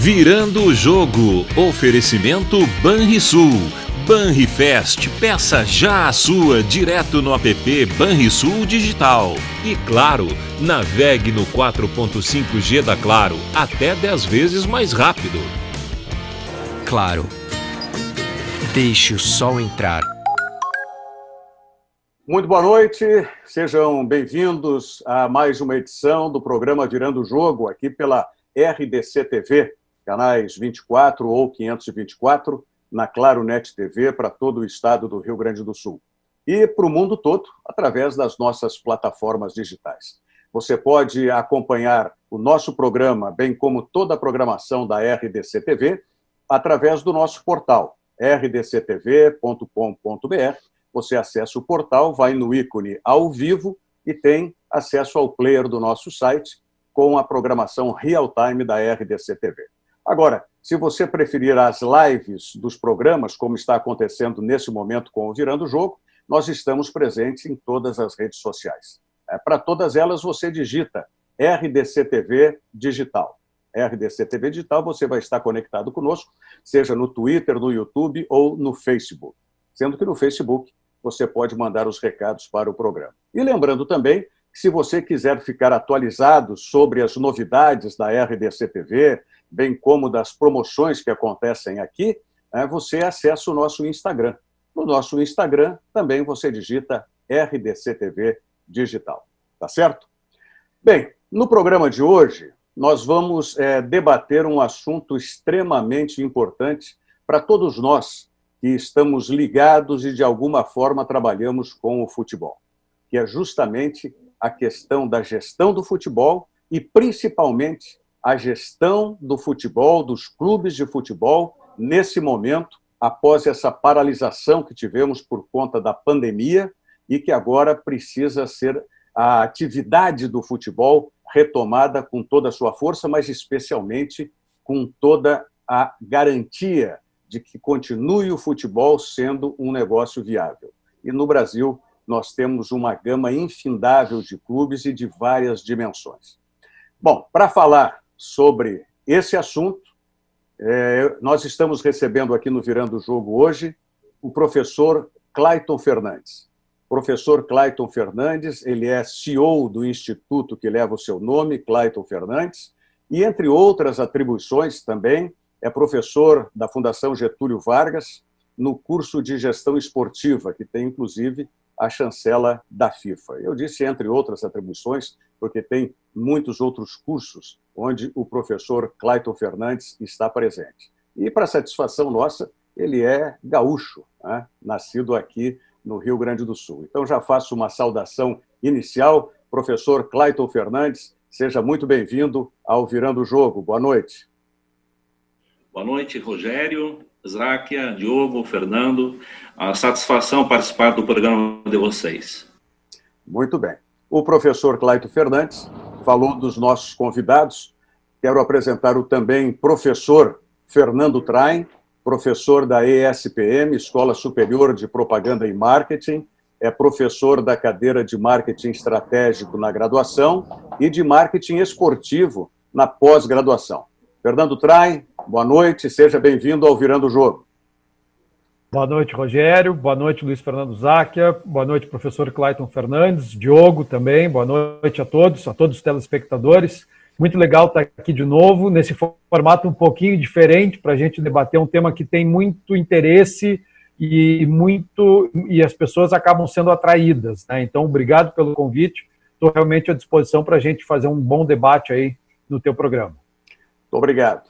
Virando o jogo. Oferecimento Banrisul. Banrifest, peça já a sua direto no app Banrisul Digital. E claro, navegue no 4.5G da Claro, até 10 vezes mais rápido. Claro. Deixe o sol entrar. Muito boa noite, sejam bem-vindos a mais uma edição do programa Virando o Jogo, aqui pela RDC TV, canais 24 ou 524, na Claro Net TV, para todo o estado do Rio Grande do Sul. E para o mundo todo, através das nossas plataformas digitais. Você pode acompanhar o nosso programa, bem como toda a programação da RDC TV, através do nosso portal, rdctv.com.br. Você acessa o portal, vai no ícone ao vivo e tem acesso ao player do nosso site com a programação real-time da RDC TV. Agora, se você preferir as lives dos programas, como está acontecendo nesse momento com o Virando o Jogo, nós estamos presentes em todas as redes sociais. Para todas elas, você digita RDC TV Digital. RDC TV Digital, você vai estar conectado conosco, seja no Twitter, no YouTube ou no Facebook. Sendo que no Facebook você pode mandar os recados para o programa. E lembrando também que se você quiser ficar atualizado sobre as novidades da RDC TV, bem como das promoções que acontecem aqui, você acessa o nosso Instagram. No nosso Instagram também você digita RDC TV Digital. Tá certo? Bem, no programa de hoje, nós vamos debater um assunto extremamente importante para todos nós que estamos ligados e, de alguma forma, trabalhamos com o futebol, que é justamente a questão da gestão do futebol e, principalmente, a gestão do futebol, dos clubes de futebol, nesse momento, após essa paralisação que tivemos por conta da pandemia e que agora precisa ser a atividade do futebol retomada com toda a sua força, mas especialmente com toda a garantia de que continue o futebol sendo um negócio viável. E no Brasil, nós temos uma gama infindável de clubes e de várias dimensões. Bom, para falar sobre esse assunto, nós estamos recebendo aqui no Virando o Jogo hoje o professor Clayton Fernandes. Professor Clayton Fernandes, ele é CEO do instituto que leva o seu nome, Clayton Fernandes, e entre outras atribuições também, é professor da Fundação Getúlio Vargas no curso de gestão esportiva, que tem, inclusive, a chancela da FIFA. Eu disse entre outras atribuições, porque tem muitos outros cursos onde o professor Clayton Fernandes está presente. E, para satisfação nossa, ele é gaúcho, né? Nascido aqui no Rio Grande do Sul. Então, já faço uma saudação inicial. Professor Clayton Fernandes, seja muito bem-vindo ao Virando o Jogo. Boa noite. Boa noite, Rogério, Záquia, Diogo, Fernando. A satisfação participar do programa de vocês. Muito bem. O professor Clayton Fernandes falou dos nossos convidados. Quero apresentar o também professor Fernando Traem, professor da ESPM, Escola Superior de Propaganda e Marketing, é professor da cadeira de Marketing Estratégico na graduação e de Marketing Esportivo na pós-graduação. Fernando Traem, boa noite, seja bem-vindo ao Virando o Jogo. Boa noite, Rogério, boa noite, Luiz Fernando Záquia, boa noite, professor Clayton Fernandes, Diogo também, boa noite a todos os telespectadores. Muito legal estar aqui de novo, nesse formato um pouquinho diferente, para a gente debater um tema que tem muito interesse e as pessoas acabam sendo atraídas, né? Então, obrigado pelo convite, estou realmente à disposição para a gente fazer um bom debate aí no teu programa. Muito obrigado.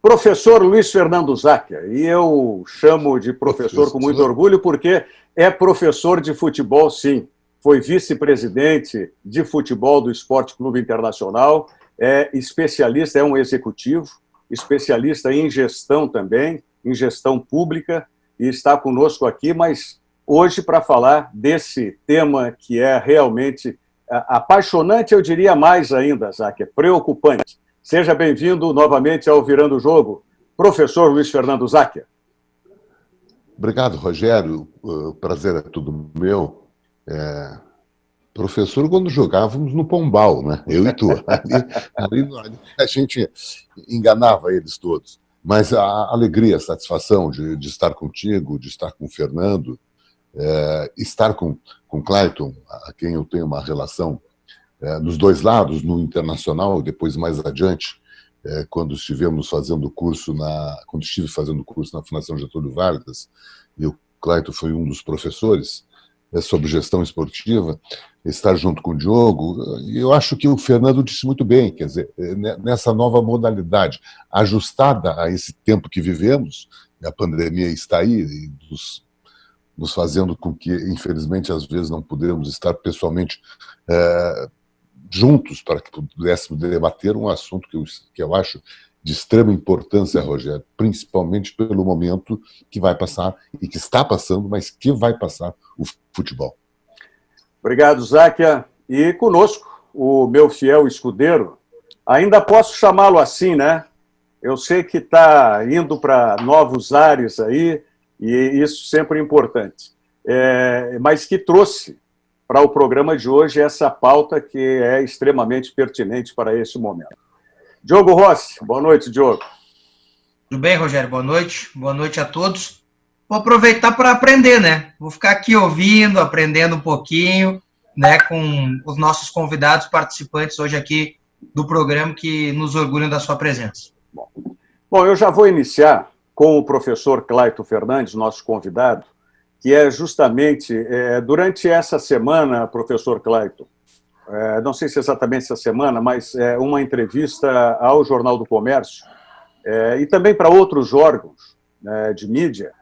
Professor Luiz Fernando Záquia, e eu chamo de professor com muito orgulho porque é professor de futebol, sim. Foi vice-presidente de futebol do Esporte Clube Internacional, é especialista, é um executivo, especialista em gestão também, em gestão pública, e está conosco aqui, mas hoje para falar desse tema que é realmente apaixonante, eu diria mais ainda, Záquia, preocupante. Seja bem-vindo novamente ao Virando o Jogo, professor Luiz Fernando Záquia. Obrigado, Rogério. O prazer é tudo meu. professor quando jogávamos no Pombal, né? Eu e tu. Ali a gente enganava eles todos. Mas a alegria, a satisfação de estar contigo, de estar com o Fernando, estar com o Clayton, a quem eu tenho uma relação nos dois lados, no internacional, e depois mais adiante, quando estivemos fazendo curso quando estive fazendo curso na Fundação Getúlio Vargas, e o Clayton foi um dos professores sobre gestão esportiva, estar junto com o Diogo, e eu acho que o Fernando disse muito bem, quer dizer, nessa nova modalidade, ajustada a esse tempo que vivemos, a pandemia está aí, e nos fazendo com que, infelizmente, às vezes não podemos estar pessoalmente juntos para que pudéssemos debater um assunto que eu acho de extrema importância, Rogério, principalmente pelo momento que vai passar, e que está passando, mas que vai passar o futebol. Obrigado, Záquia. E conosco, o meu fiel escudeiro, ainda posso chamá-lo assim, né? Eu sei que está indo para novos ares aí, e isso sempre é importante. Mas que trouxe para o programa de hoje essa pauta que é extremamente pertinente para esse momento. Diogo Rossi, boa noite, Diogo. Tudo bem, Rogério? Boa noite a todos. Vou aproveitar para aprender, né? Vou ficar aqui ouvindo, aprendendo um pouquinho, né, com os nossos convidados participantes hoje aqui do programa, que nos orgulham da sua presença. Bom, eu já vou iniciar com o professor Clayton Fernandes, nosso convidado, que é justamente, durante essa semana, professor Clayton, não sei se exatamente essa semana, mas uma entrevista ao Jornal do Comércio e também para outros órgãos de mídia,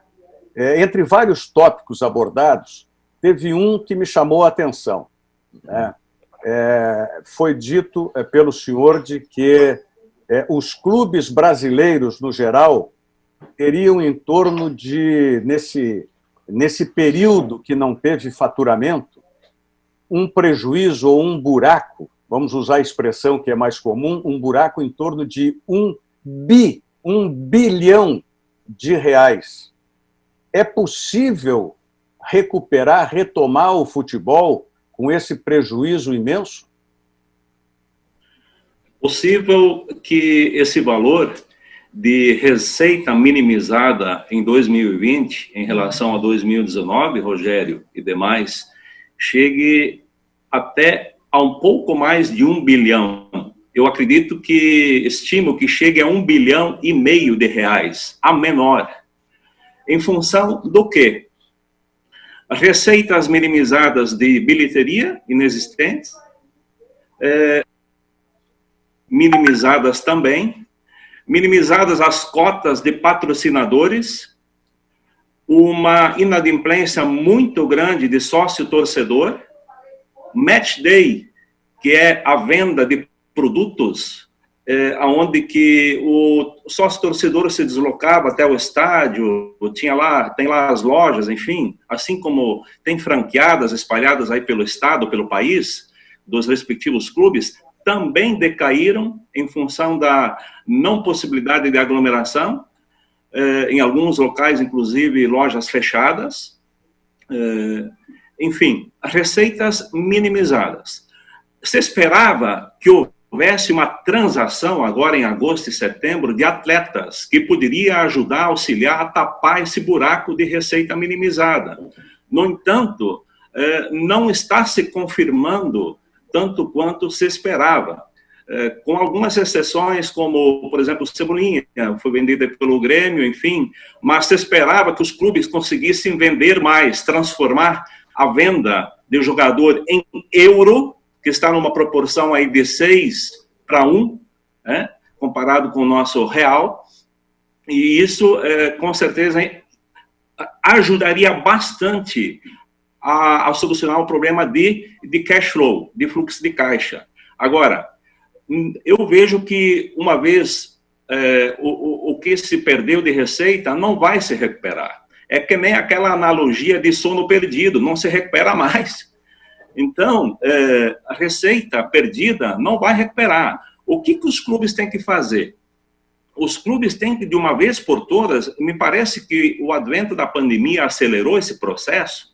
entre vários tópicos abordados, teve um que me chamou a atenção. Foi dito pelo senhor de que os clubes brasileiros, no geral, teriam em torno de, nesse período que não teve faturamento, um prejuízo ou um buraco, vamos usar a expressão que é mais comum, um buraco em torno de 1 bilhão de reais. É possível retomar o futebol com esse prejuízo imenso? Possível que esse valor de receita minimizada em 2020 em relação a 2019, Rogério e demais, chegue até a um pouco mais de 1 bilhão. Eu acredito estimo que chegue a 1,5 bilhão de reais, a menor. Em função do quê? Receitas minimizadas de bilheteria inexistentes, minimizadas também, minimizadas as cotas de patrocinadores, uma inadimplência muito grande de sócio-torcedor, match day, que é a venda de produtos, onde que o sócio-torcedor se deslocava até o estádio, tem lá as lojas, enfim, assim como tem franqueadas espalhadas aí pelo estado, pelo país, dos respectivos clubes, também decaíram em função da não possibilidade de aglomeração, em alguns locais, inclusive, lojas fechadas, enfim, receitas minimizadas. Se esperava que houvesse uma transação agora em agosto e setembro de atletas que poderia ajudar, auxiliar a tapar esse buraco de receita minimizada. No entanto, não está se confirmando tanto quanto se esperava, com algumas exceções, como, por exemplo, o Cebolinha, foi vendida pelo Grêmio, enfim, mas se esperava que os clubes conseguissem vender mais, transformar a venda de jogador em euro, que está numa proporção aí de 6:1, né, comparado com o nosso real, e isso, com certeza, ajudaria bastante a solucionar o problema de cash flow, de fluxo de caixa. Agora, eu vejo que, uma vez o que se perdeu de receita não vai se recuperar. É que nem aquela analogia de sono perdido, não se recupera mais. Então, a receita perdida não vai recuperar. O que os clubes têm que fazer? Os clubes têm que, de uma vez por todas, me parece que o advento da pandemia acelerou esse processo,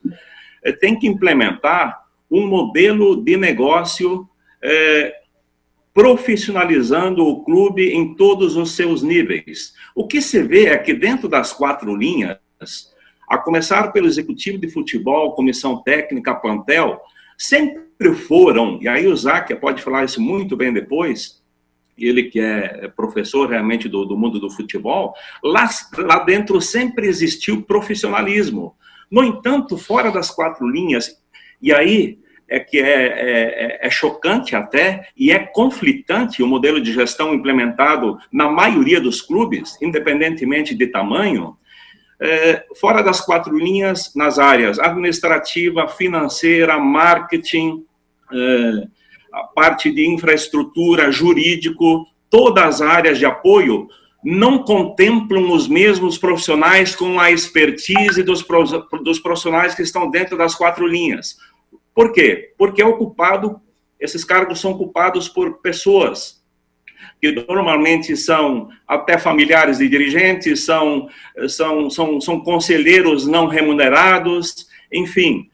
tem que implementar um modelo de negócio profissionalizando o clube em todos os seus níveis. O que se vê é que dentro das 4 linhas, a começar pelo executivo de futebol, comissão técnica, plantel, sempre foram, e aí o Záquia pode falar isso muito bem depois, ele que é professor realmente do mundo do futebol, lá dentro sempre existiu profissionalismo. No entanto, fora das 4 linhas, e aí é que é chocante até, e é conflitante o modelo de gestão implementado na maioria dos clubes, independentemente de tamanho, fora das 4 linhas, nas áreas administrativa, financeira, marketing, a parte de infraestrutura, jurídico, todas as áreas de apoio não contemplam os mesmos profissionais com a expertise dos profissionais que estão dentro das 4 linhas. Por quê? Porque esses cargos são ocupados por pessoas que normalmente são até familiares de dirigentes, são conselheiros não remunerados, enfim,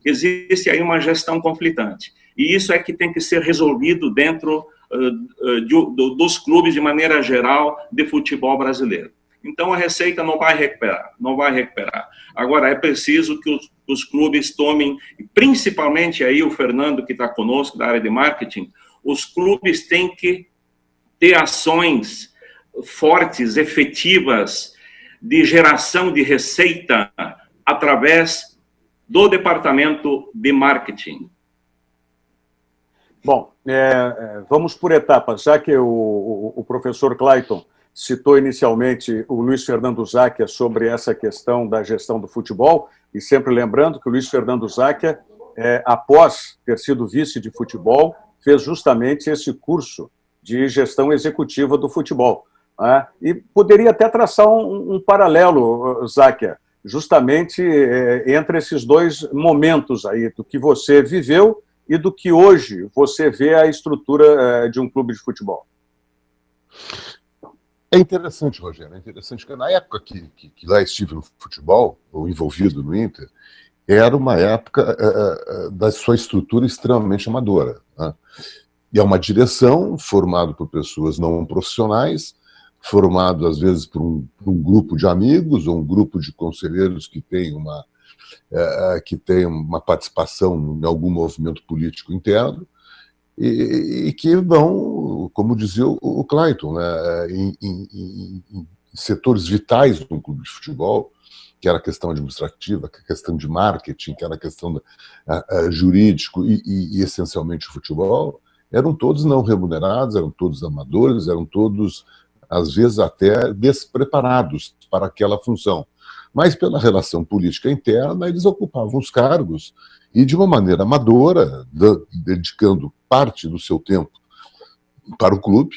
existe aí uma gestão conflitante. E isso é que tem que ser resolvido dentro dos clubes de maneira geral de futebol brasileiro. Então a Receita não vai recuperar. Agora é preciso que os clubes tomem, principalmente aí o Fernando que está conosco da área de marketing, os clubes têm que ter ações fortes, efetivas, de geração de receita através do departamento de marketing. Bom, vamos por etapas, já que o professor Clayton citou inicialmente o Luiz Fernando Záquia sobre essa questão da gestão do futebol, e sempre lembrando que o Luiz Fernando Záquia, após ter sido vice de futebol, fez justamente esse curso de gestão executiva do futebol. Né? E poderia até traçar um paralelo, Záquia, justamente entre esses 2 momentos aí, do que você viveu e do que hoje você vê a estrutura de um clube de futebol. É interessante, Rogério, é interessante que na época que lá estive no futebol, ou envolvido no Inter, era uma época da sua estrutura extremamente amadora. Né? E é uma direção formada por pessoas não profissionais, formado às vezes por um grupo de amigos ou um grupo de conselheiros que tem uma participação em algum movimento político interno, e que vão, como dizia o Clayton, né, em setores vitais de um clube de futebol, que era a questão administrativa, que era a questão de marketing, que era a questão jurídico e essencialmente o futebol, eram todos não remunerados, eram todos amadores, eram todos, às vezes, até despreparados para aquela função. Mas, pela relação política interna, eles ocupavam os cargos e, de uma maneira amadora, dedicando parte do seu tempo para o clube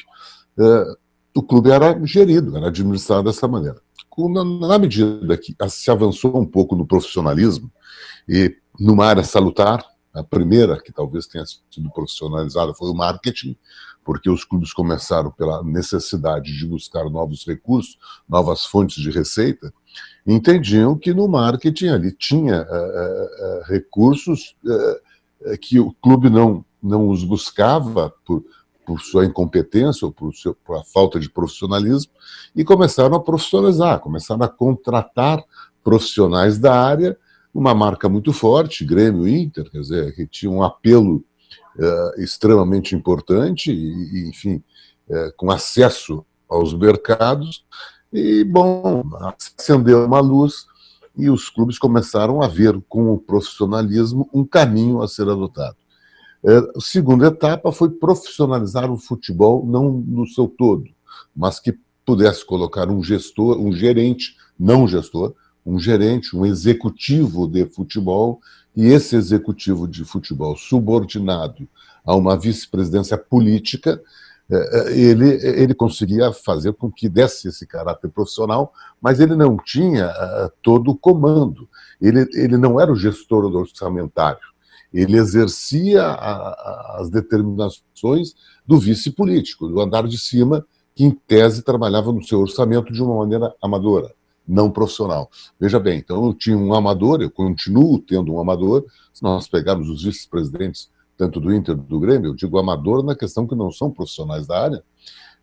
era gerido, era administrado dessa maneira. Na medida que se avançou um pouco no profissionalismo e numa área salutar, a primeira que talvez tenha sido profissionalizada foi o marketing, porque os clubes começaram pela necessidade de buscar novos recursos, novas fontes de receita, entendiam que no marketing ali tinha recursos que o clube não os buscava por sua incompetência ou por a falta de profissionalismo, e começaram a profissionalizar, começaram a contratar profissionais da área, uma marca muito forte, Grêmio, Inter, quer dizer, que tinha um apelo extremamente importante, e enfim, com acesso aos mercados, e, bom, acendeu uma luz e os clubes começaram a ver com o profissionalismo um caminho a ser adotado. A segunda etapa foi profissionalizar o futebol, não no seu todo, mas que pudesse colocar um gestor, um gerente, não um gestor, um gerente, um executivo de futebol, e esse executivo de futebol subordinado a uma vice-presidência política, ele conseguia fazer com que desse esse caráter profissional, mas ele não tinha todo o comando. Ele não era o gestor orçamentário. Ele exercia as determinações do vice político, do andar de cima, que em tese trabalhava no seu orçamento de uma maneira amadora. não profissional. Veja bem, então eu tinha um amador, eu continuo tendo um amador. Se nós pegarmos os vice-presidentes, tanto do Inter do Grêmio, eu digo amador na questão que não são profissionais da área,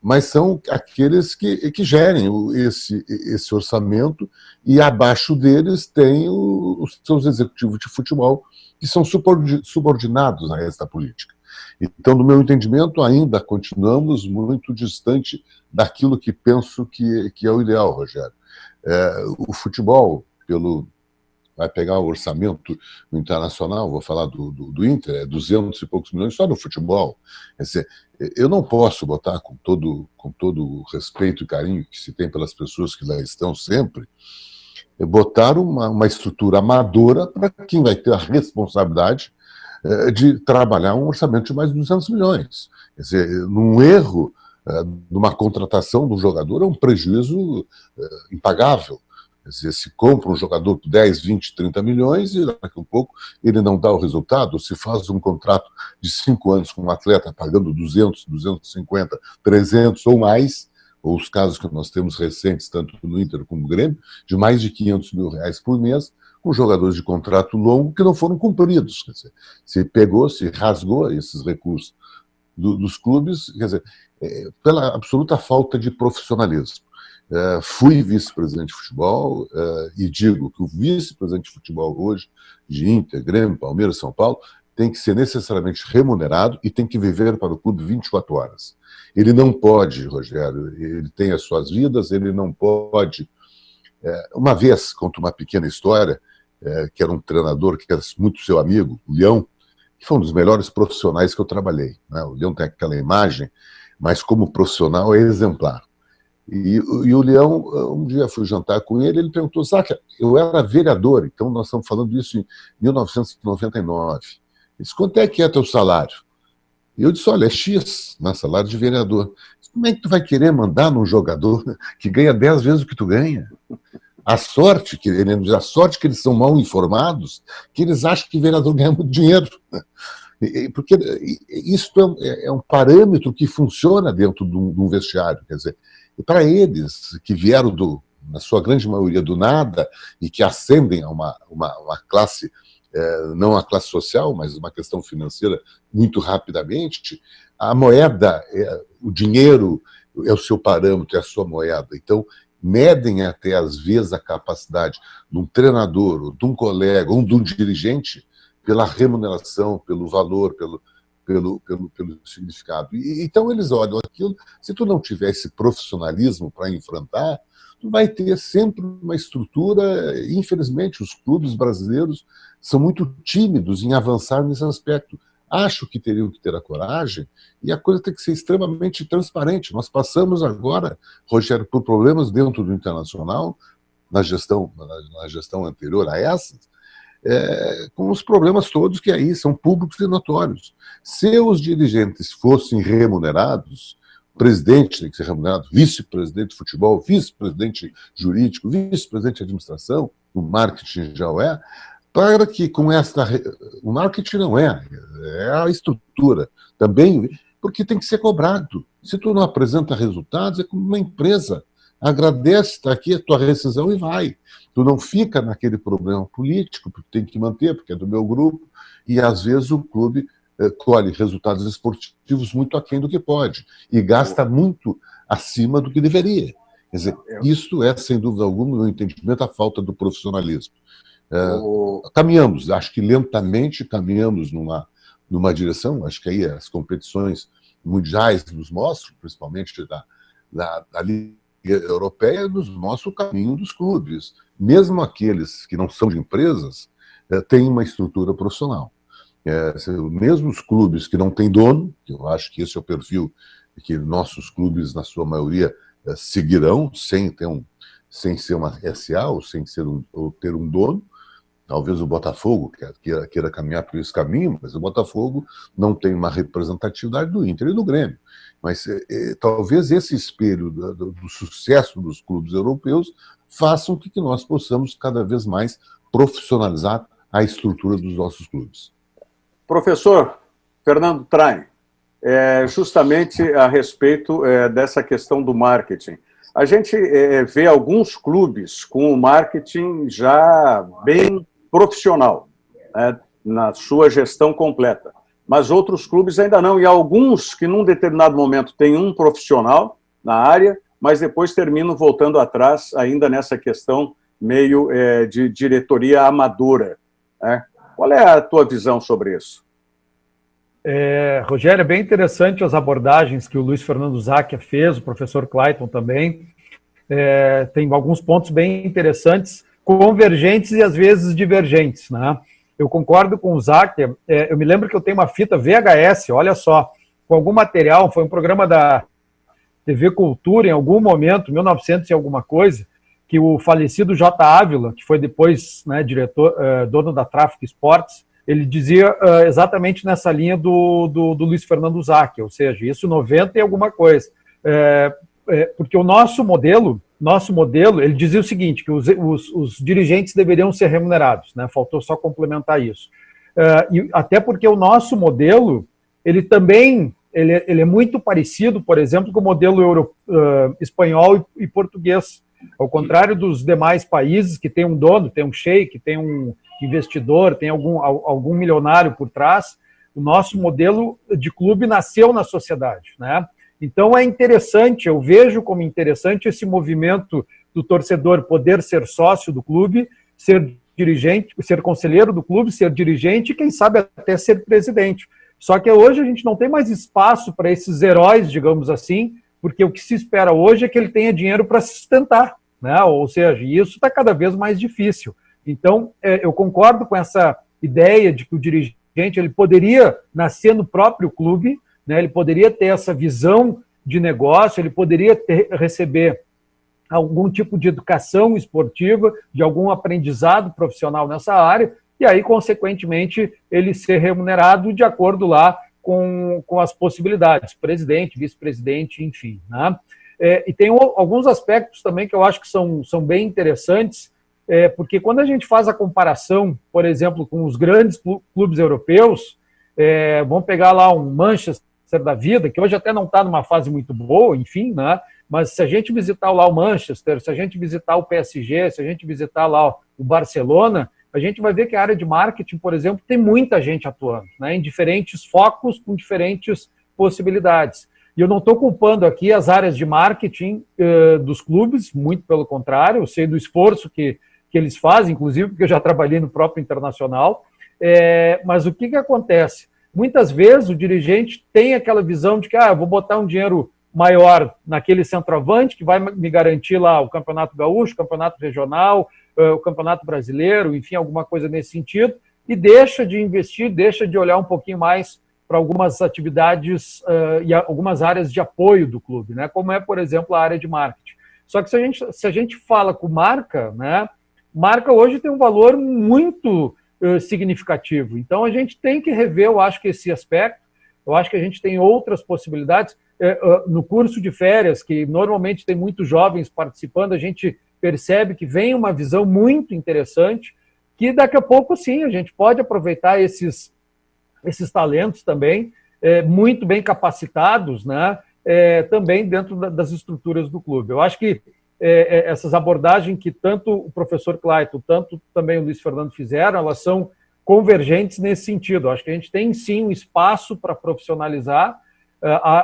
mas são aqueles que gerem esse orçamento, e abaixo deles tem os seus executivos de futebol, que são subordinados a esta política. Então, no meu entendimento, ainda continuamos muito distante daquilo que penso que é o ideal, Rogério. O futebol, vai pegar o orçamento internacional, vou falar do Inter, é 200 e poucos milhões só no futebol. Quer dizer, eu não posso botar, com todo o respeito e carinho que se tem pelas pessoas que lá estão sempre, botar uma estrutura amadora para quem vai ter a responsabilidade de trabalhar um orçamento de mais de 200 milhões. Quer dizer, num erro, numa contratação de um jogador, é um prejuízo impagável. Quer dizer, se compra um jogador por 10, 20, 30 milhões e daqui a um pouco ele não dá o resultado, se faz um contrato de 5 anos com um atleta pagando 200, 250, 300 ou mais, ou os casos que nós temos recentes, tanto no Inter como no Grêmio, de mais de 500 mil reais por mês, com jogadores de contrato longo que não foram cumpridos. Quer dizer, se rasgou esses recursos dos clubes, quer dizer, pela absoluta falta de profissionalismo. Fui vice-presidente de futebol e digo que o vice-presidente de futebol hoje, de Inter, Grêmio, Palmeiras, São Paulo, tem que ser necessariamente remunerado e tem que viver para o clube 24 horas. Ele não pode, Rogério, ele tem as suas vidas, ele não pode... Uma vez, conto uma pequena história, que era um treinador que era muito seu amigo, o Leão, que foi um dos melhores profissionais que eu trabalhei, né? O Leão tem aquela imagem, mas como profissional é exemplar. E o Leão, um dia fui jantar com ele perguntou, Záquia, eu era vereador, então nós estamos falando isso em 1999. Ele disse, quanto é que é teu salário? E eu disse, olha, é X, né, salário de vereador. Como é que tu vai querer mandar num jogador que ganha 10 vezes o que tu ganha? A sorte que eles são mal informados, que eles acham que vereador ganha muito dinheiro. Porque isso é um parâmetro que funciona dentro de um vestiário. Quer dizer, para eles que vieram, na sua grande maioria, do nada, e que ascendem a uma classe, não a classe social, mas uma questão financeira muito rapidamente, a moeda, o dinheiro é o seu parâmetro, é a sua moeda. Então, medem até, às vezes, a capacidade de um treinador, ou de um colega, ou de um dirigente, pela remuneração, pelo valor, pelo significado. Então eles olham aquilo, se tu não tiver esse profissionalismo para enfrentar, tu vai ter sempre uma estrutura, infelizmente os clubes brasileiros são muito tímidos em avançar nesse aspecto. Acho que teriam que ter a coragem e a coisa tem que ser extremamente transparente. Nós passamos agora, Rogério, por problemas dentro do Internacional, na gestão anterior a essas, com os problemas todos que aí são públicos e notórios. Se os dirigentes fossem remunerados, o presidente tem que ser remunerado, vice-presidente de futebol, vice-presidente jurídico, vice-presidente de administração, o marketing já é, para que com o marketing não é a estrutura também, porque tem que ser cobrado. Se tu não apresenta resultados, é como uma empresa. Agradece, está aqui a tua rescisão e vai. Tu não fica naquele problema político, porque tem que manter, porque é do meu grupo, e às vezes o clube colhe resultados esportivos muito aquém do que pode, e gasta muito acima do que deveria. Quer dizer, isso é, sem dúvida alguma, no meu entendimento, a falta do profissionalismo. Caminhamos, acho que lentamente caminhamos numa direção, acho que aí as competições mundiais nos mostram, principalmente da Liga Europeia, nos mostra o caminho dos clubes. Mesmo aqueles que não são de empresas, têm uma estrutura profissional. Mesmo os clubes que não têm dono, que eu acho que esse é o perfil que nossos clubes, na sua maioria, seguirão, sem ser uma SA, ou ter um dono. Talvez o Botafogo queira caminhar por esse caminho, mas o Botafogo não tem uma representatividade do Inter e do Grêmio. Mas talvez esse espelho do sucesso dos clubes europeus façam que nós possamos cada vez mais profissionalizar a estrutura dos nossos clubes. Professor Fernando Traem, justamente a respeito dessa questão do marketing. A gente vê alguns clubes com o marketing já bem profissional, né, na sua gestão completa, mas outros clubes ainda não, e alguns que num determinado momento têm um profissional na área, mas depois terminam voltando atrás ainda nessa questão meio de diretoria amadora, né? Qual é a tua visão sobre isso? Rogério, é bem interessante as abordagens que o Luiz Fernando Zacchia fez, o professor Clayton também. Tem alguns pontos bem interessantes, convergentes e às vezes divergentes, né? Eu concordo com o Zacchia. Eu me lembro que eu tenho uma fita VHS, olha só, com algum material, foi um programa da TV Cultura, em algum momento, 1900 e alguma coisa, que o falecido J. Ávila, que foi depois, né, diretor, dono da Tráfico Esportes, ele dizia exatamente nessa linha do Luiz Fernando Zacchia, ou seja, isso 90 e alguma coisa. Porque o nosso modelo, ele dizia o seguinte, que os dirigentes deveriam ser remunerados, né? Faltou só complementar isso. E até porque o nosso modelo, ele também ele é muito parecido, por exemplo, com o modelo espanhol e português. Ao contrário dos demais países que tem um dono, tem um sheik, tem um investidor, tem algum milionário por trás, o nosso modelo de clube nasceu na sociedade, né? Então é interessante, eu vejo como interessante esse movimento do torcedor poder ser sócio do clube, ser dirigente, ser conselheiro do clube, ser dirigente e quem sabe até ser presidente. Só que hoje a gente não tem mais espaço para esses heróis, digamos assim, porque o que se espera hoje é que ele tenha dinheiro para se sustentar, né? Ou seja, isso está cada vez mais difícil. Então, eu concordo com essa ideia de que o dirigente ele poderia nascer no próprio clube, né? Ele poderia ter essa visão de negócio, ele poderia receber algum tipo de educação esportiva, de algum aprendizado profissional nessa área, e aí, consequentemente, ele ser remunerado de acordo lá com as possibilidades, presidente, vice-presidente, enfim, né? E tem alguns aspectos também que eu acho que são bem interessantes, porque quando a gente faz a comparação, por exemplo, com os grandes clubes europeus, vamos pegar lá um Manchester da vida, que hoje até não está numa fase muito boa, enfim, né? Mas se a gente visitar lá o Manchester, se a gente visitar o PSG, se a gente visitar lá o Barcelona, a gente vai ver que a área de marketing, por exemplo, tem muita gente atuando, né, em diferentes focos, com diferentes possibilidades. E eu não estou culpando aqui as áreas de marketing dos clubes, muito pelo contrário, eu sei do esforço que eles fazem, inclusive porque eu já trabalhei no próprio Internacional, mas o que acontece? Muitas vezes o dirigente tem aquela visão de que eu vou botar um dinheiro maior naquele centroavante que vai me garantir lá o Campeonato Gaúcho, o Campeonato Regional, o Campeonato Brasileiro, enfim, alguma coisa nesse sentido, e deixa de investir, deixa de olhar um pouquinho mais para algumas atividades e algumas áreas de apoio do clube, né? Como é, por exemplo, a área de marketing. Só que se a gente fala com marca, né? Marca hoje tem um valor muito significativo. Então, a gente tem que rever, eu acho que esse aspecto, eu acho que a gente tem outras possibilidades. No curso de férias, que normalmente tem muitos jovens participando, a gente percebe que vem uma visão muito interessante, que daqui a pouco, sim, a gente pode aproveitar esses talentos também, muito bem capacitados, né, também dentro das estruturas do clube. Eu acho que essas abordagens que tanto o professor Clayton, tanto também o Luiz Fernando fizeram, elas são convergentes nesse sentido. Eu acho que a gente tem, sim, um espaço para profissionalizar,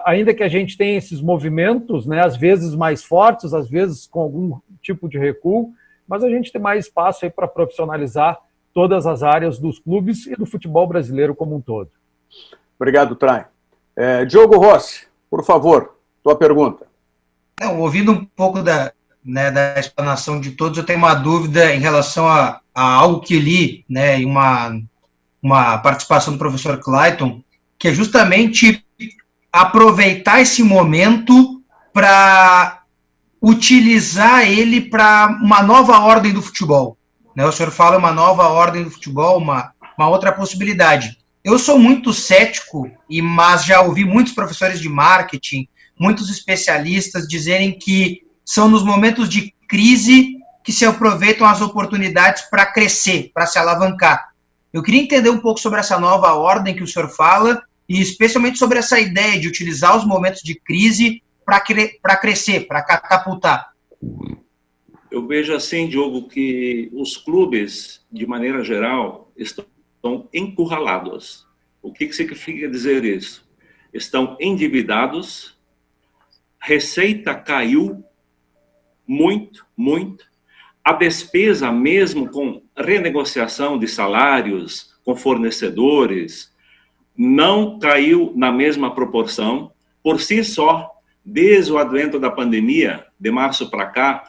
ainda que a gente tenha esses movimentos, né, às vezes mais fortes, às vezes com algum tipo de recuo, mas a gente tem mais espaço aí para profissionalizar todas as áreas dos clubes e do futebol brasileiro como um todo. Obrigado, Trai. Diogo Rossi, por favor, tua pergunta. Ouvindo um pouco da explanação de todos, eu tenho uma dúvida em relação a algo que li, né, em uma participação do professor Clayton, que é justamente aproveitar esse momento para utilizar ele para uma nova ordem do futebol. Né? O senhor fala uma nova ordem do futebol, uma outra possibilidade. Eu sou muito cético, mas já ouvi muitos professores de marketing, muitos especialistas dizerem que são nos momentos de crise que se aproveitam as oportunidades para crescer, para se alavancar. Eu queria entender um pouco sobre essa nova ordem que o senhor fala, e especialmente sobre essa ideia de utilizar os momentos de crise para crescer, para catapultar? Eu vejo assim, Diogo, que os clubes, de maneira geral, estão encurralados. O que significa dizer isso? Estão endividados, receita caiu muito, muito, a despesa mesmo com renegociação de salários, com fornecedores, não caiu na mesma proporção. Por si só, desde o advento da pandemia, de março para cá,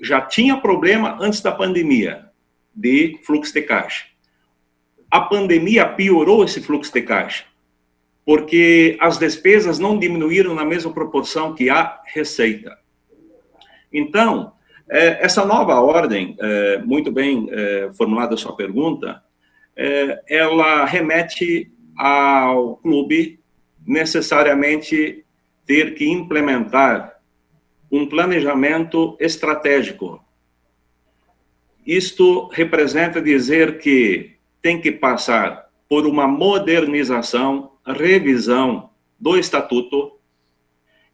já tinha problema antes da pandemia de fluxo de caixa. A pandemia piorou esse fluxo de caixa, porque as despesas não diminuíram na mesma proporção que a receita. Então, essa nova ordem, muito bem formulada a sua pergunta, ela remete ao clube necessariamente ter que implementar um planejamento estratégico. Isto representa dizer que tem que passar por uma modernização, revisão do estatuto,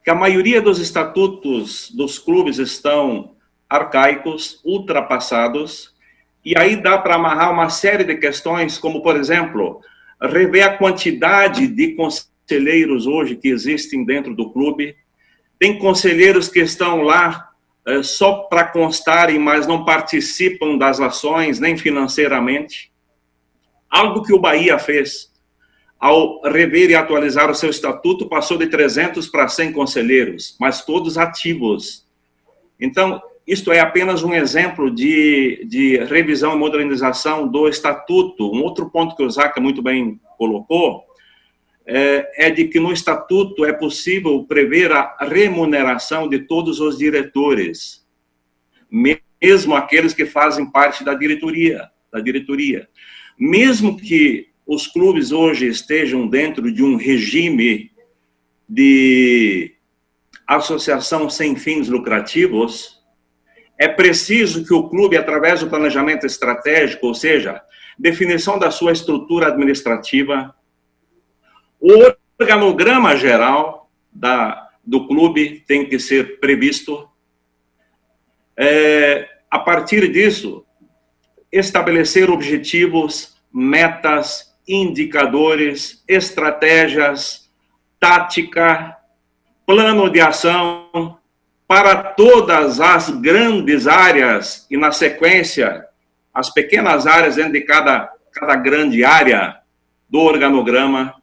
que a maioria dos estatutos dos clubes estão arcaicos, ultrapassados, e aí dá para amarrar uma série de questões, como, por exemplo, rever a quantidade de conselheiros hoje que existem dentro do clube. Tem conselheiros que estão lá só para constarem, mas não participam das ações, nem financeiramente. Algo que o Bahia fez. Ao rever e atualizar o seu estatuto, passou de 300 para 100 conselheiros, mas todos ativos. Então, isto é apenas um exemplo de revisão e modernização do estatuto. Um outro ponto que o Zaca muito bem colocou é de que no estatuto é possível prever a remuneração de todos os diretores, mesmo aqueles que fazem parte da diretoria. Mesmo que os clubes hoje estejam dentro de um regime de associação sem fins lucrativos, é preciso que o clube, através do planejamento estratégico, ou seja, definição da sua estrutura administrativa, o organograma geral do clube tem que ser previsto. A partir disso, estabelecer objetivos, metas, indicadores, estratégias, tática, plano de ação para todas as grandes áreas e, na sequência, as pequenas áreas dentro de cada grande área do organograma.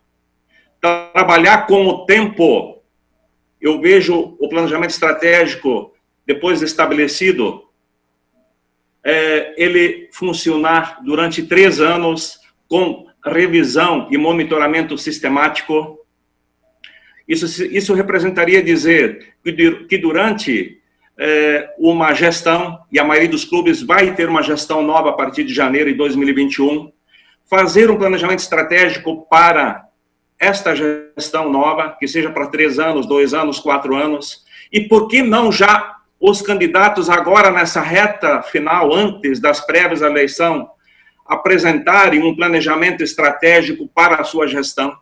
Trabalhar com o tempo. Eu vejo o planejamento estratégico, depois de estabelecido, ele funcionar durante 3 anos com revisão e monitoramento sistemático. Isso representaria dizer que durante uma gestão, e a maioria dos clubes vai ter uma gestão nova a partir de janeiro de 2021, fazer um planejamento estratégico para esta gestão nova, que seja para 3 anos, 2 anos, 4 anos, e por que não já os candidatos agora nessa reta final, antes das prévias da eleição, apresentarem um planejamento estratégico para a sua gestão,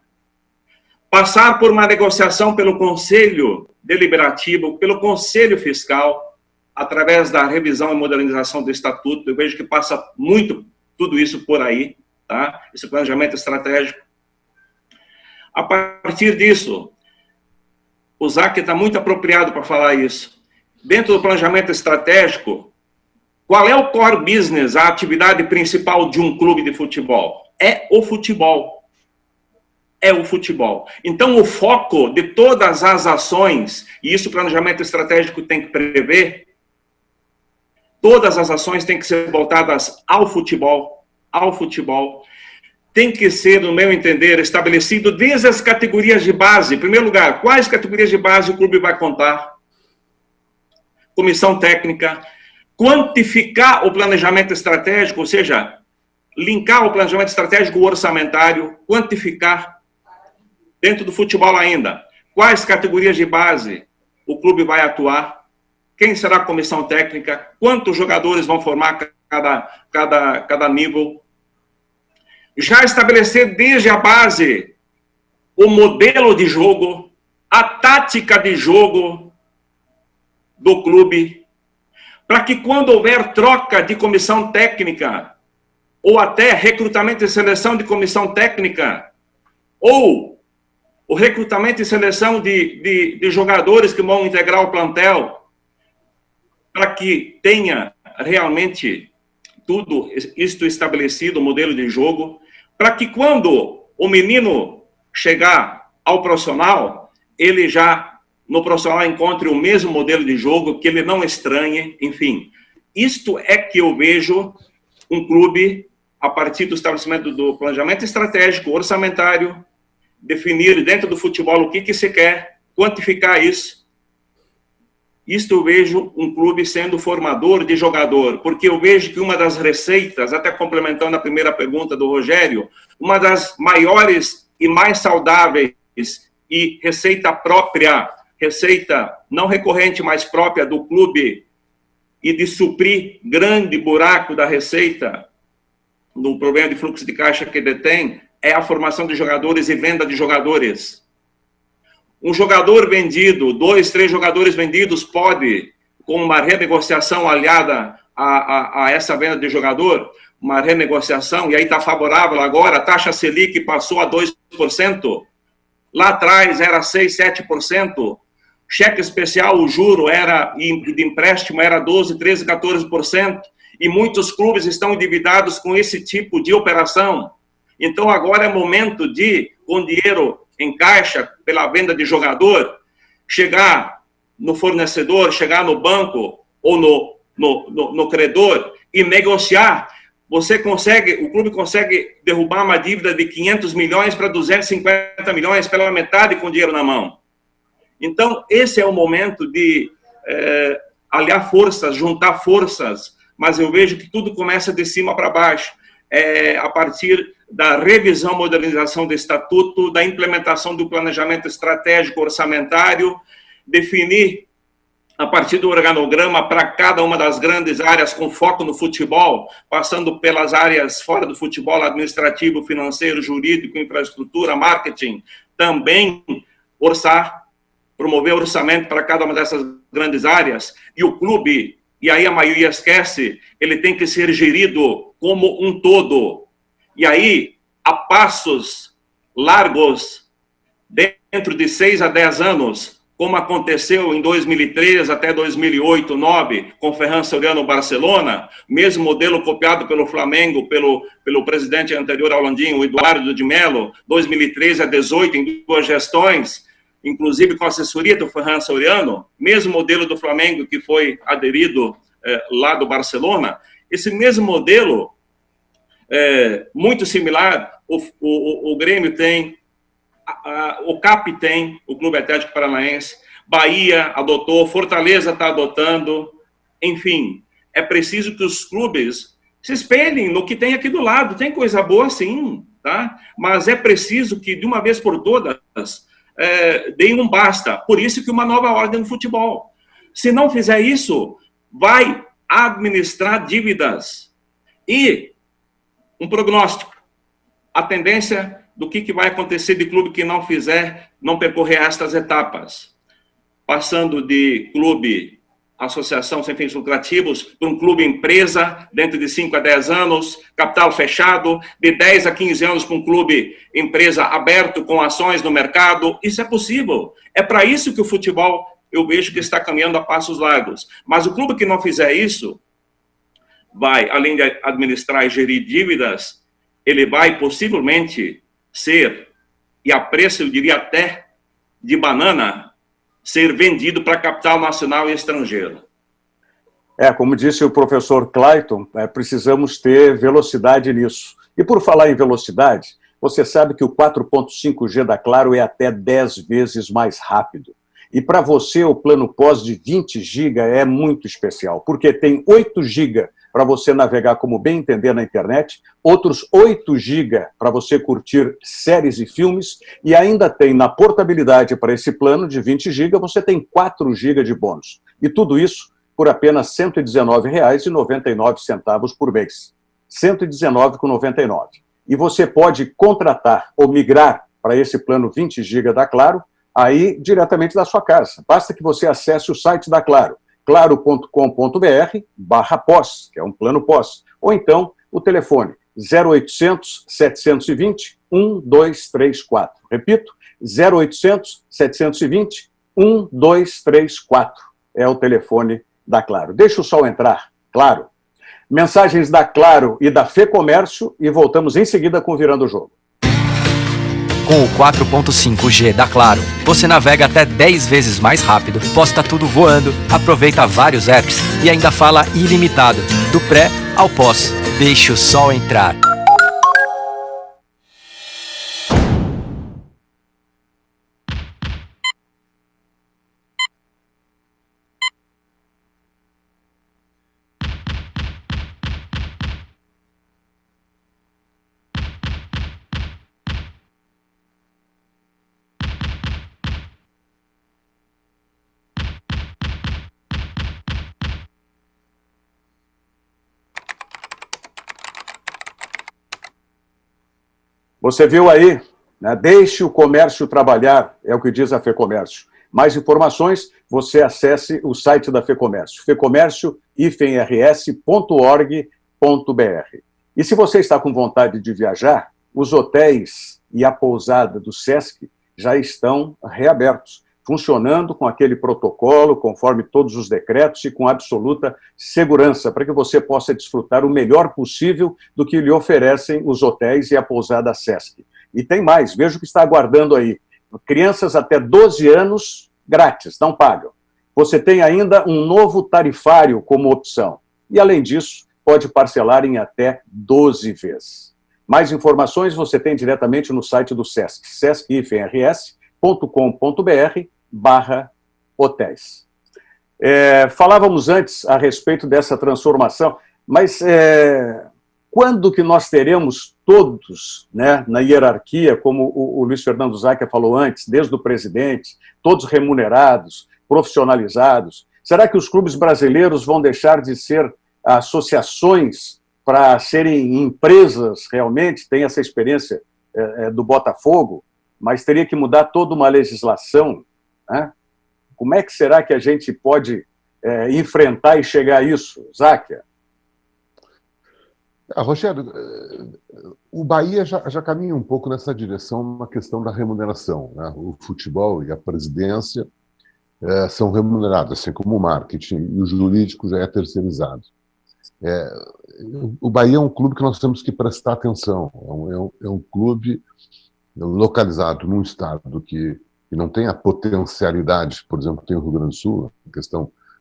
passar por uma negociação pelo Conselho Deliberativo, pelo Conselho Fiscal, através da revisão e modernização do Estatuto. Eu vejo que passa muito tudo isso por aí, tá? Esse planejamento estratégico. A partir disso, o Zac está muito apropriado para falar isso. Dentro do planejamento estratégico, qual é o core business, a atividade principal de um clube de futebol? É o futebol. É o futebol. Então, o foco de todas as ações, e isso o planejamento estratégico tem que prever, todas as ações têm que ser voltadas ao futebol, tem que ser, no meu entender, estabelecido desde as categorias de base. Em primeiro lugar, quais categorias de base o clube vai contar? Comissão técnica, quantificar o planejamento estratégico, ou seja, linkar o planejamento estratégico orçamentário, quantificar. Dentro do futebol ainda, quais categorias de base o clube vai atuar, quem será a comissão técnica, quantos jogadores vão formar cada nível. Já estabelecer desde a base o modelo de jogo, a tática de jogo do clube, para que quando houver troca de comissão técnica, ou até recrutamento e seleção de comissão técnica, ou o recrutamento e seleção de jogadores que vão integrar o plantel, para que tenha realmente tudo isto estabelecido, o modelo de jogo, para que quando o menino chegar ao profissional, ele já, no profissional, encontre o mesmo modelo de jogo, que ele não estranhe, enfim. Isto é que eu vejo um clube, a partir do estabelecimento do planejamento estratégico, orçamentário, definir dentro do futebol o que se quer, quantificar isso. Isto eu vejo um clube sendo formador de jogador, porque eu vejo que uma das receitas, até complementando a primeira pergunta do Rogério, uma das maiores e mais saudáveis e receita própria, receita não recorrente, mas própria do clube, e de suprir grande buraco da receita no problema de fluxo de caixa que detém, é a formação de jogadores e venda de jogadores. Um jogador vendido, 2, 3 jogadores vendidos, pode, com uma renegociação aliada a essa venda de jogador, uma renegociação, e aí está favorável agora, a taxa Selic passou a 2%, lá atrás era 6, 7%, cheque especial, o juro de empréstimo era 12, 13, 14%, e muitos clubes estão endividados com esse tipo de operação. Então agora é momento de, com dinheiro em caixa, pela venda de jogador, chegar no fornecedor, chegar no banco ou no credor e negociar. O clube consegue derrubar uma dívida de 500 milhões para 250 milhões pela metade com dinheiro na mão. Então, esse é o momento de aliar forças, juntar forças, mas eu vejo que tudo começa de cima para baixo. A partir da revisão, modernização do estatuto, da implementação do planejamento estratégico orçamentário, definir a partir do organograma para cada uma das grandes áreas com foco no futebol, passando pelas áreas fora do futebol, administrativo, financeiro, jurídico, infraestrutura, marketing, também promover orçamento para cada uma dessas grandes áreas, e o clube, e aí a maioria esquece, ele tem que ser gerido como um todo. E aí, a passos largos, dentro de 6 a 10 anos, como aconteceu em 2003 até 2008, 2009, com Ferran Soriano Barcelona, mesmo modelo copiado pelo Flamengo, pelo presidente anterior ao Landim, o Eduardo de Mello, 2013 a 2018, em 2 gestões, inclusive com a assessoria do Ferran Soriano, mesmo modelo do Flamengo que foi aderido lá do Barcelona, esse mesmo modelo, muito similar, o Grêmio tem, o CAP tem, o Clube Atlético Paranaense, Bahia adotou, Fortaleza está adotando, enfim, é preciso que os clubes se espelhem no que tem aqui do lado, tem coisa boa sim, tá? Mas é preciso que, de uma vez por todas, deem um basta. Por isso que uma nova ordem no futebol. Se não fizer isso, vai administrar dívidas. E um prognóstico. A tendência do que vai acontecer de clube que não percorrer estas etapas. Passando de clube, associação sem fins lucrativos, para um clube empresa, dentro de 5 a 10 anos, capital fechado, de 10 a 15 anos com um clube empresa aberto, com ações no mercado. Isso é possível. É para isso que o futebol, eu vejo que está caminhando a passos largos. Mas o clube que não fizer isso, vai, além de administrar e gerir dívidas, ele vai possivelmente ser, e a preço, eu diria até, de banana, ser vendido para capital nacional e estrangeiro. Como disse o professor Clayton, precisamos ter velocidade nisso. E por falar em velocidade, você sabe que o 4.5G da Claro é até 10 vezes mais rápido. E para você, o plano pós de 20 GB é muito especial, porque tem 8 GB para você navegar como bem entender na internet, outros 8 GB para você curtir séries e filmes, e ainda tem na portabilidade para esse plano de 20 GB, você tem 4 GB de bônus. E tudo isso por apenas R$ 119,99 por mês. R$ 119,99. E você pode contratar ou migrar para esse plano 20 GB da Claro aí diretamente da sua casa. Basta que você acesse o site da Claro, claro.com.br/pós, que é um plano pós, ou então o telefone 0800 720 1234. Repito, 0800 720 1234 é o telefone da Claro. Deixa o sol entrar, claro. Mensagens da Claro e da FEComércio e voltamos em seguida com o Virando o Jogo. Com o 4.5G da Claro, você navega até 10 vezes mais rápido, posta tudo voando, aproveita vários apps e ainda fala ilimitado, do pré ao pós. Deixe o sol entrar. Você viu aí, né? Deixe o comércio trabalhar, é o que diz a FEComércio. Mais informações, você acesse o site da FEComércio, fecomércio-rs.org.br. E se você está com vontade de viajar, os hotéis e a pousada do Sesc já estão reabertos, funcionando com aquele protocolo, conforme todos os decretos e com absoluta segurança, para que você possa desfrutar o melhor possível do que lhe oferecem os hotéis e a pousada Sesc. E tem mais, veja o que está aguardando aí. Crianças até 12 anos, grátis, não pagam. Você tem ainda um novo tarifário como opção. E, além disso, pode parcelar em até 12 vezes. Mais informações você tem diretamente no site do Sesc, sesc-rs.com.br/hotéis. Falávamos antes a respeito dessa transformação, mas quando que nós teremos todos, né, na hierarquia, como o Luiz Fernando Zacchia falou antes, desde o presidente, todos remunerados, profissionalizados? Será que os clubes brasileiros vão deixar de ser associações para serem empresas realmente? Tem essa experiência do Botafogo, mas teria que mudar toda uma legislação, né? Como é que será que a gente pode enfrentar e chegar a isso, Zacchia? Rogério, o Bahia já caminha um pouco nessa direção na questão da remuneração, né? O futebol e a presidência são remunerados, assim como o marketing, e o jurídico já é terceirizado. O Bahia é um clube que nós temos que prestar atenção. É um clube localizado num estado que não tem a potencialidade, por exemplo, que tem o Rio Grande do Sul,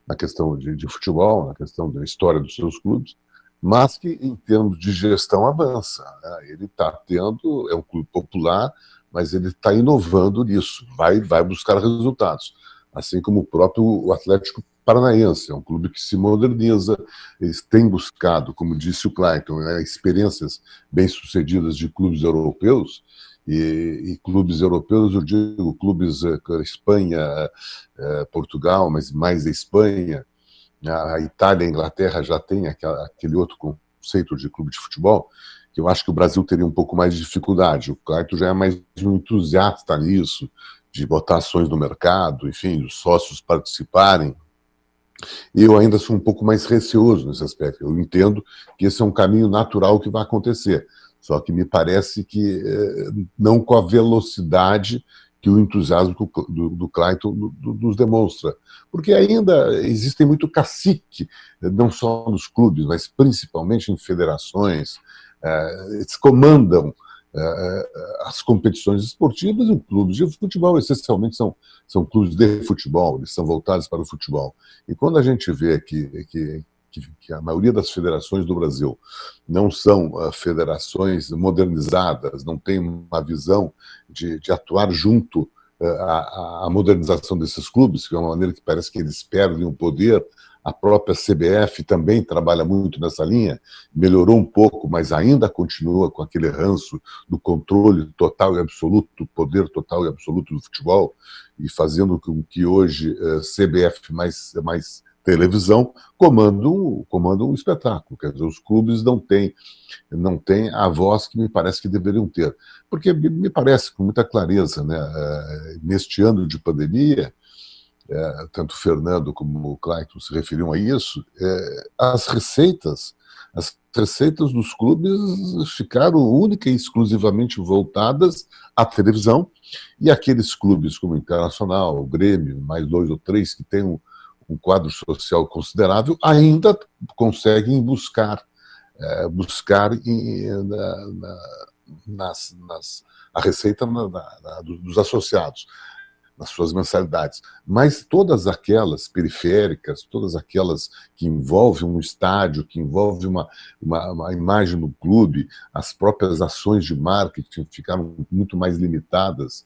na questão de futebol, na questão da história dos seus clubes, mas que, em termos de gestão, avança, né? Ele está tendo, é um clube popular, mas ele está inovando nisso, vai buscar resultados. Assim como o próprio Atlético Paranaense, é um clube que se moderniza, eles têm buscado, como disse o Clayton, né, experiências bem-sucedidas de clubes europeus, e clubes europeus, eu digo, clubes Espanha, Portugal, mas mais a Espanha, a Itália e a Inglaterra já tem aquele outro conceito de clube de futebol, que eu acho que o Brasil teria um pouco mais de dificuldade. O Clayton já é mais um entusiasta nisso, de botar ações no mercado, enfim, os sócios participarem. E eu ainda sou um pouco mais receoso nesse aspecto. Eu entendo que esse é um caminho natural que vai acontecer, só que me parece que não com a velocidade que o entusiasmo do Clayton nos demonstra. Porque ainda existem muito cacique, não só nos clubes, mas principalmente em federações. Eles comandam as competições esportivas, e os clubes de futebol, essencialmente, são clubes de futebol, eles são voltados para o futebol. E quando a gente vê que a maioria das federações do Brasil não são federações modernizadas, não tem uma visão de atuar junto à modernização desses clubes, que é uma maneira que parece que eles perdem o poder. A própria CBF também trabalha muito nessa linha, melhorou um pouco, mas ainda continua com aquele ranço do controle total e absoluto, poder total e absoluto do futebol, e fazendo com que hoje CBF mais televisão comandam um espetáculo. Quer dizer, os clubes não têm a voz que me parece que deveriam ter. Porque me parece com muita clareza, né, neste ano de pandemia, tanto o Fernando como o Clayton se referiam a isso, as receitas dos clubes ficaram única e exclusivamente voltadas à televisão, e aqueles clubes como o Internacional, o Grêmio, mais 2 ou 3 que têm um quadro social considerável, ainda conseguem buscar a receita dos associados, nas suas mensalidades. Mas todas aquelas periféricas, todas aquelas que envolvem um estádio, que envolvem uma imagem do clube, as próprias ações de marketing ficaram muito mais limitadas.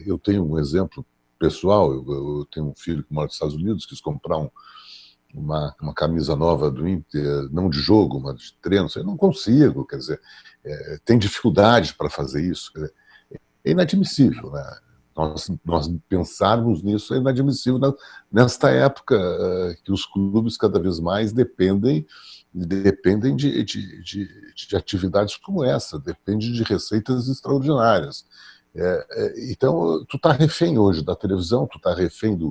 Eu tenho um exemplo pessoal, eu tenho um filho que mora nos Estados Unidos, quis comprar uma camisa nova do Inter, não de jogo, mas de treino. Eu não consigo, quer dizer, tem dificuldade para fazer isso. Quer dizer, é inadmissível, né? Nós pensarmos nisso é inadmissível nesta época que os clubes cada vez mais dependem de atividades como essa, dependem de receitas extraordinárias. Então, tu está refém hoje da televisão, tu está refém de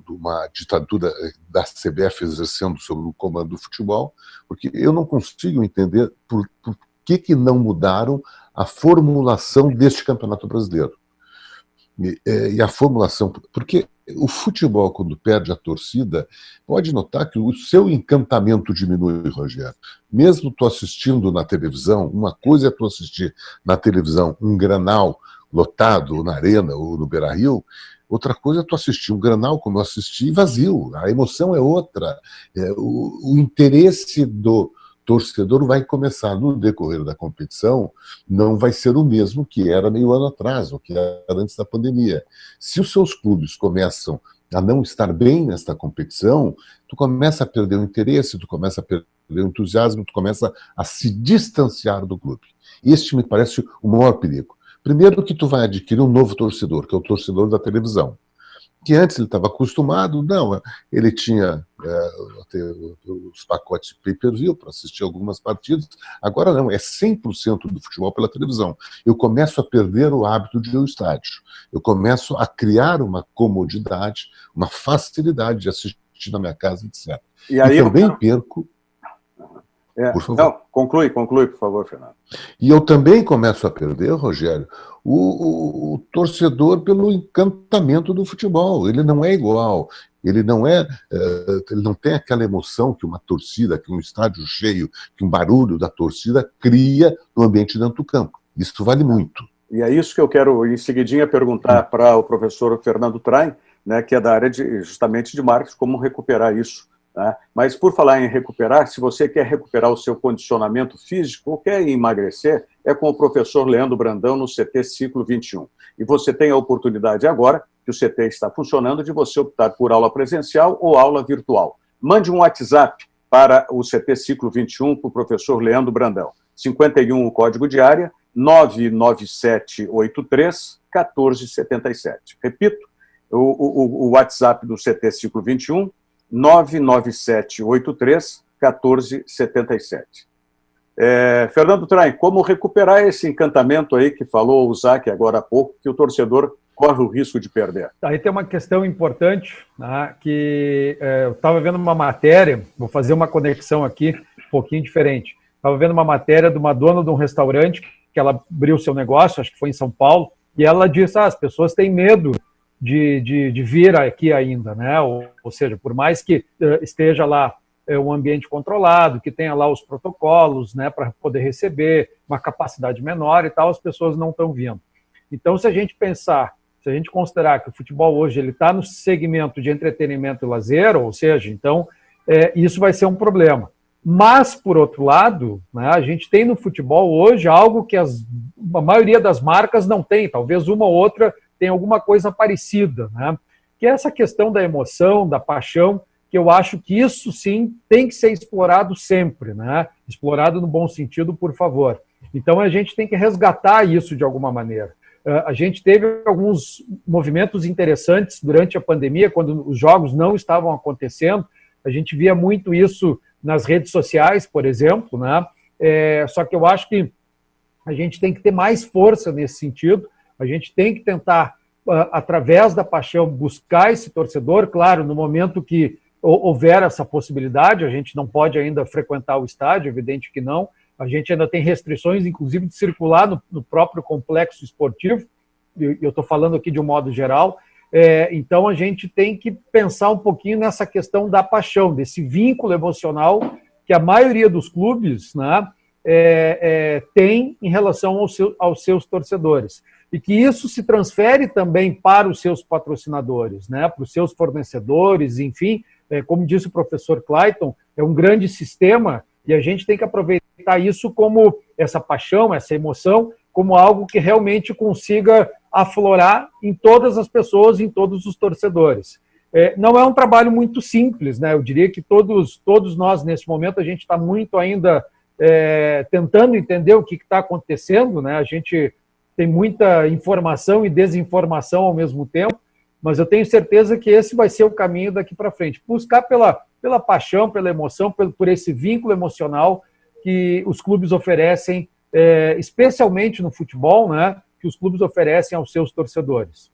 uma ditadura da CBF exercendo sobre o comando do futebol, porque eu não consigo entender por que não mudaram a formulação deste Campeonato Brasileiro. E a formulação, porque o futebol, quando perde a torcida, pode notar que o seu encantamento diminui, Rogério. Mesmo tu assistindo na televisão, uma coisa é tu assistir na televisão um Grenal lotado na Arena ou no Beira-Rio, outra coisa é tu assistir um Grenal como eu assisti vazio. A emoção é outra. O interesse do torcedor vai começar no decorrer da competição, não vai ser o mesmo que era meio ano atrás, ou que era antes da pandemia. Se os seus clubes começam a não estar bem nesta competição, tu começa a perder o interesse, tu começa a perder o entusiasmo, tu começa a se distanciar do clube. Este me parece o maior perigo. Primeiro que tu vai adquirir um novo torcedor, que é o torcedor da televisão, que antes ele estava acostumado, ele tinha os pacotes de pay-per-view para assistir algumas partidas, agora não, é 100% do futebol pela televisão. Eu começo a perder o hábito de ir ao estádio, eu começo a criar uma comodidade, uma facilidade de assistir na minha casa, etc. E aí também perco... Por favor. Não, conclui, por favor, Fernando. E eu também começo a perder, Rogério, o torcedor pelo encantamento do futebol. Ele não é igual, ele não tem aquela emoção que uma torcida, que um estádio cheio, que um barulho da torcida cria no ambiente dentro do campo. Isso vale muito. E é isso que eu quero, em seguidinha, perguntar para o professor Fernando Traim, né, que é da área justamente de marketing, como recuperar isso. Né? Mas, por falar em recuperar, se você quer recuperar o seu condicionamento físico ou quer emagrecer, é com o professor Leandro Brandão no CT Ciclo 21. E você tem a oportunidade agora, que o CT está funcionando, de você optar por aula presencial ou aula virtual. Mande um WhatsApp para o CT Ciclo 21 para o professor Leandro Brandão. 51 o código de área, 99783-1477. Repito, o WhatsApp do CT Ciclo 21, 99783-1477. Fernando Traim, como recuperar esse encantamento aí que falou o Zac agora há pouco, que o torcedor corre o risco de perder? Aí tem uma questão importante, né, que eu estava vendo uma matéria, vou fazer uma conexão aqui um pouquinho diferente. Estava vendo uma matéria de uma dona de um restaurante que ela abriu seu negócio, acho que foi em São Paulo, e ela disse, as pessoas têm medo de vir aqui ainda, né? Ou seja, por mais que esteja lá um ambiente controlado, que tenha lá os protocolos, né, para poder receber, uma capacidade menor e tal, as pessoas não estão vindo. Então, se a gente considerar que o futebol hoje ele está no segmento de entretenimento e lazer, ou seja, então isso vai ser um problema. Mas, por outro lado, né, a gente tem no futebol hoje algo que a maioria das marcas não tem, talvez uma ou outra tem alguma coisa parecida, né? Que é essa questão da emoção, da paixão, que eu acho que isso sim tem que ser explorado sempre, né? Explorado no bom sentido, por favor. Então a gente tem que resgatar isso de alguma maneira. A gente teve alguns movimentos interessantes durante a pandemia, quando os jogos não estavam acontecendo. A gente via muito isso nas redes sociais, por exemplo, né? Só que eu acho que a gente tem que ter mais força nesse sentido. A gente tem que tentar, através da paixão, buscar esse torcedor. Claro, no momento que houver essa possibilidade, a gente não pode ainda frequentar o estádio, evidente que não. A gente ainda tem restrições, inclusive, de circular no próprio complexo esportivo. Eu estou falando aqui de um modo geral. Então, a gente tem que pensar um pouquinho nessa questão da paixão, desse vínculo emocional que a maioria dos clubes, né, tem em relação aos seus torcedores. E que isso se transfere também para os seus patrocinadores, né, para os seus fornecedores, enfim. Como disse o professor Clayton, é um grande sistema e a gente tem que aproveitar isso como essa paixão, essa emoção, como algo que realmente consiga aflorar em todas as pessoas, em todos os torcedores. Não é um trabalho muito simples, né? Eu diria que todos nós, nesse momento, a gente está muito ainda tentando entender o que está acontecendo, né? A gente tem muita informação e desinformação ao mesmo tempo, mas eu tenho certeza que esse vai ser o caminho daqui para frente. Buscar pela paixão, pela emoção, por esse vínculo emocional que os clubes oferecem, especialmente no futebol, né, que os clubes oferecem aos seus torcedores.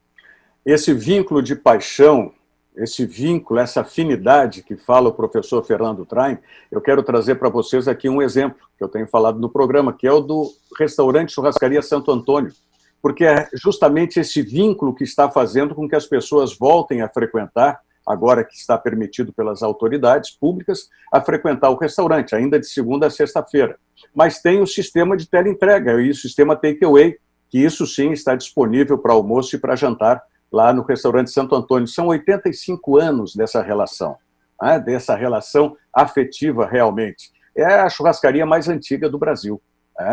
Esse vínculo de paixão, esse vínculo, essa afinidade que fala o professor Fernando Traim, eu quero trazer para vocês aqui um exemplo que eu tenho falado no programa, que é o do restaurante Churrascaria Santo Antônio, porque é justamente esse vínculo que está fazendo com que as pessoas voltem a frequentar, agora que está permitido pelas autoridades públicas, a frequentar o restaurante, ainda de segunda a sexta-feira. Mas tem o sistema de teleentrega e o sistema takeaway, que isso sim está disponível para almoço e para jantar lá no restaurante Santo Antônio. São 85 anos dessa relação, né? Dessa relação afetiva realmente. É a churrascaria mais antiga do Brasil.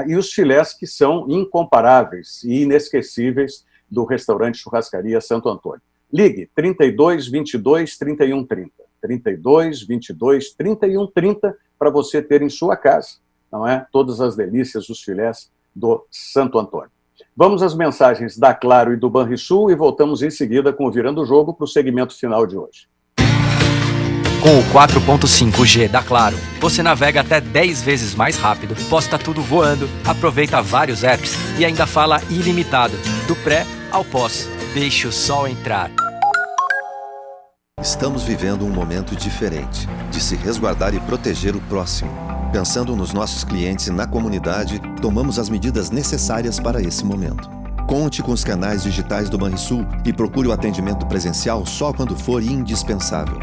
E os filés que são incomparáveis e inesquecíveis do restaurante Churrascaria Santo Antônio. Ligue 32 22 31 30. 32 22 31 30 para você ter em sua casa, não é? Todas as delícias, os filés do Santo Antônio. Vamos às mensagens da Claro e do Banrisul e voltamos em seguida com o Virando o Jogo para o segmento final de hoje. Com o 4.5G da Claro, você navega até 10 vezes mais rápido, posta tudo voando, aproveita vários apps e ainda fala ilimitado, do pré ao pós. Deixe o sol entrar. Estamos vivendo um momento diferente, de se resguardar e proteger o próximo. Pensando nos nossos clientes e na comunidade, tomamos as medidas necessárias para esse momento. Conte com os canais digitais do Banrisul e procure o atendimento presencial só quando for indispensável.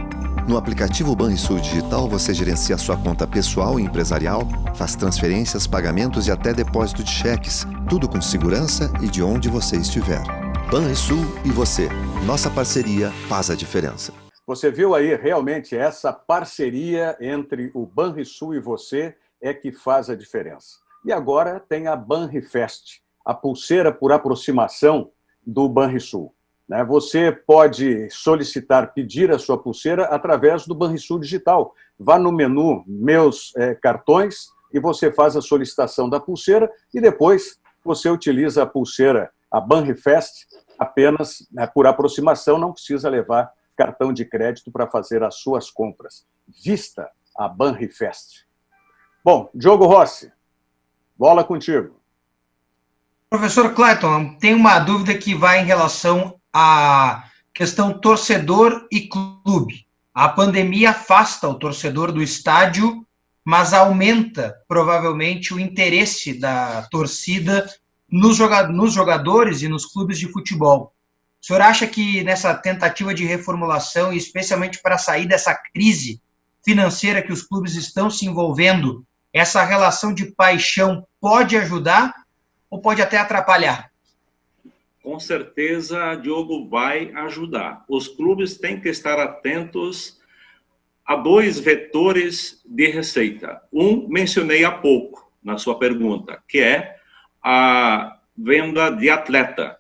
No aplicativo Banrisul Digital, você gerencia sua conta pessoal e empresarial, faz transferências, pagamentos e até depósito de cheques, tudo com segurança e de onde você estiver. Banrisul e você. Nossa parceria faz a diferença. Você viu aí, realmente, essa parceria entre o Banrisul e você é que faz a diferença. E agora tem a Banrifest, a pulseira por aproximação do Banrisul. Você pode solicitar, pedir a sua pulseira através do Banrisul Digital. Vá no menu Meus Cartões e você faz a solicitação da pulseira e depois você utiliza a pulseira, a Banrifest, apenas por aproximação, não precisa levar cartão de crédito para fazer as suas compras. Vista a Banrifest. Bom, Diogo Rossi, bola contigo. Professor Clayton, tem uma dúvida que vai em relação à questão torcedor e clube. A pandemia afasta o torcedor do estádio, mas aumenta, provavelmente, o interesse da torcida nos jogadores e nos clubes de futebol. O senhor acha que nessa tentativa de reformulação, e especialmente para sair dessa crise financeira que os clubes estão se envolvendo, essa relação de paixão pode ajudar ou pode até atrapalhar? Com certeza, Diogo, vai ajudar. Os clubes têm que estar atentos a dois vetores de receita. Um, mencionei há pouco na sua pergunta, que é a venda de atleta.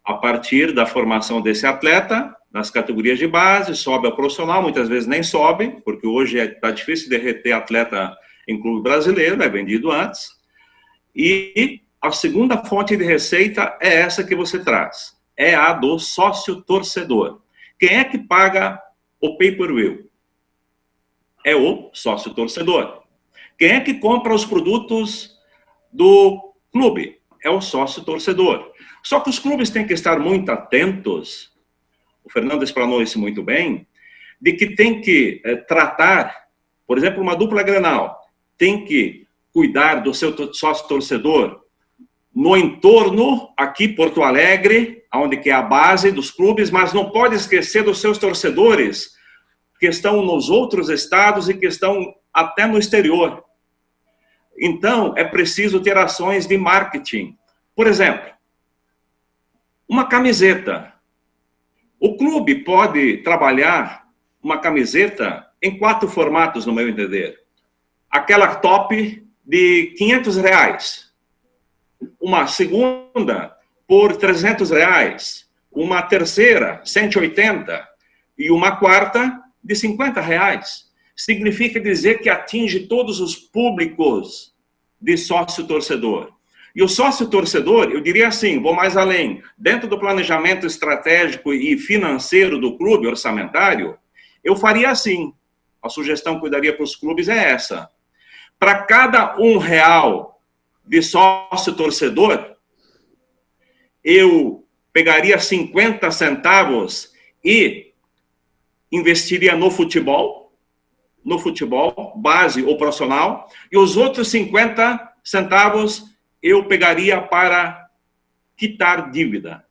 A partir da formação desse atleta, nas categorias de base, sobe ao profissional, muitas vezes nem sobe, porque hoje está difícil de reter atleta em clube brasileiro, é vendido antes, e a segunda fonte de receita é essa que você traz. É a do sócio-torcedor. Quem é que paga o pay-per-view? É o sócio-torcedor. Quem é que compra os produtos do clube? É o sócio-torcedor. Só que os clubes têm que estar muito atentos, o Fernando explanou isso muito bem, de que tem que tratar, por exemplo, uma dupla Grenal, tem que cuidar do seu sócio-torcedor no entorno, aqui, Porto Alegre, onde que é a base dos clubes, mas não pode esquecer dos seus torcedores que estão nos outros estados e que estão até no exterior. Então, é preciso ter ações de marketing. Por exemplo, uma camiseta. O clube pode trabalhar uma camiseta em 4 formatos, no meu entender. Aquela top de R$500. Uma segunda por R$300. Uma terceira, 180. E uma quarta de R$50. Significa dizer que atinge todos os públicos de sócio-torcedor. E o sócio-torcedor, eu diria assim, vou mais além, dentro do planejamento estratégico e financeiro do clube, orçamentário, eu faria assim, a sugestão que eu daria para os clubes é essa. Para cada R$1 de sócio-torcedor, eu pegaria 50 centavos e investiria no futebol, base ou profissional, e os outros 50 centavos eu pegaria para quitar dívida.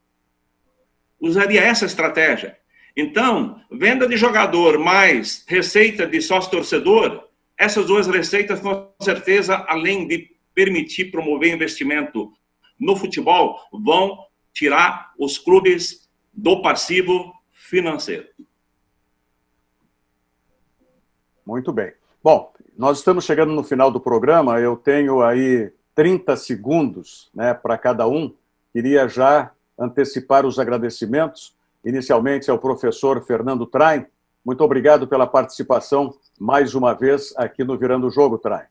Usaria essa estratégia. Então, venda de jogador mais receita de sócio-torcedor, essas duas receitas, com certeza, além de permitir promover investimento no futebol, vão tirar os clubes do passivo financeiro. Muito bem. Bom, nós estamos chegando no final do programa, eu tenho aí 30 segundos, né, para cada um. Queria já antecipar os agradecimentos, inicialmente ao professor Fernando Traim. Muito obrigado pela participação, mais uma vez, aqui no Virando o Jogo, Traim.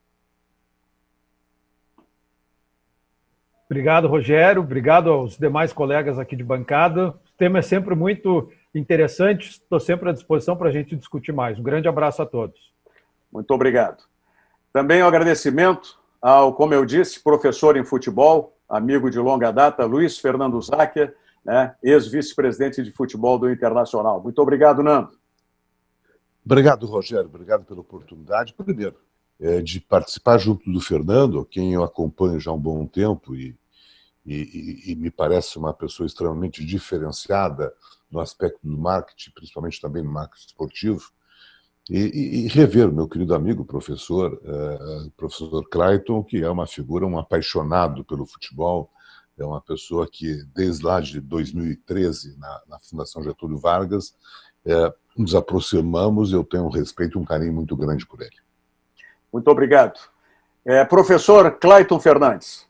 Obrigado, Rogério. Obrigado aos demais colegas aqui de bancada. O tema é sempre muito interessante. Estou sempre à disposição para a gente discutir mais. Um grande abraço a todos. Muito obrigado. Também um agradecimento ao, como eu disse, professor em futebol, amigo de longa data, Luiz Fernando Záquia, né, ex-vice-presidente de futebol do Internacional. Muito obrigado, Nando. Obrigado, Rogério. Obrigado pela oportunidade. Primeiro, de participar junto do Fernando, quem eu acompanho já há um bom tempo e me parece uma pessoa extremamente diferenciada no aspecto do marketing, principalmente também no marketing esportivo, e rever o meu querido amigo, professor Clayton, que é uma figura, um apaixonado pelo futebol, é uma pessoa que, desde lá de 2013, na Fundação Getúlio Vargas, nos aproximamos, eu tenho um respeito e um carinho muito grande por ele. Muito obrigado. Professor Clayton Fernandes,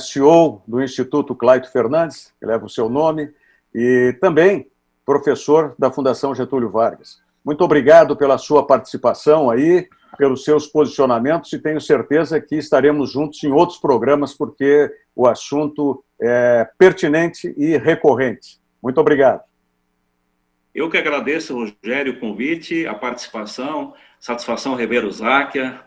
CEO do Instituto Clayton Fernandes, que leva o seu nome, e também professor da Fundação Getúlio Vargas. Muito obrigado pela sua participação aí, pelos seus posicionamentos, e tenho certeza que estaremos juntos em outros programas, porque o assunto é pertinente e recorrente. Muito obrigado. Eu que agradeço, Rogério, o convite, a participação, satisfação rever o Záquia,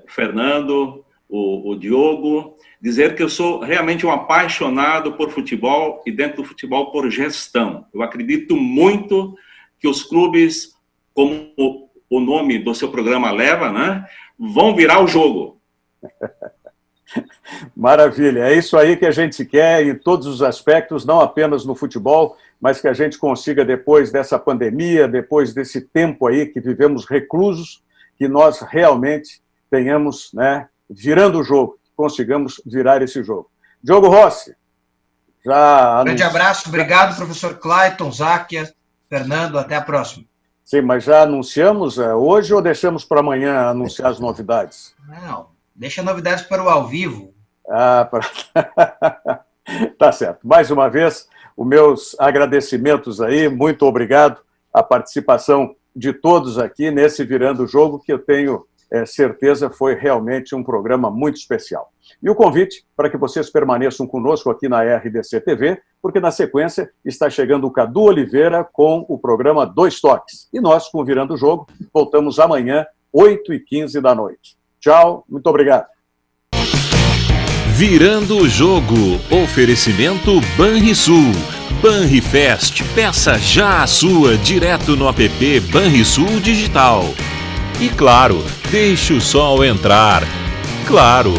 o Fernando, o Diogo, dizer que eu sou realmente um apaixonado por futebol e dentro do futebol por gestão. Eu acredito muito que os clubes, como o nome do seu programa leva, né, vão virar o jogo. Maravilha, é isso aí que a gente quer em todos os aspectos, não apenas no futebol, mas que a gente consiga, depois dessa pandemia, depois desse tempo aí que vivemos reclusos, que nós realmente tenhamos, né, virando o jogo, consigamos virar esse jogo. Diogo Rossi, já... Grande abraço, obrigado, professor Clayton, Záquia, Fernando, até a próxima. Sim, mas já anunciamos hoje ou deixamos para amanhã anunciar as novidades? Não, deixa novidades para o ao vivo. Tá certo. Mais uma vez, os meus agradecimentos aí, muito obrigado a participação de todos aqui nesse Virando o Jogo, que eu tenho certeza foi realmente um programa muito especial. E o convite para que vocês permaneçam conosco aqui na RDC TV, porque na sequência está chegando o Cadu Oliveira com o programa Dois Toques. E nós, com o Virando o Jogo, voltamos amanhã, 8h15 da noite. Tchau, muito obrigado. Virando o Jogo. Oferecimento Banrisul. Banrifest. Peça já a sua direto no app Banrisul Digital. E claro, deixe o sol entrar. Claro,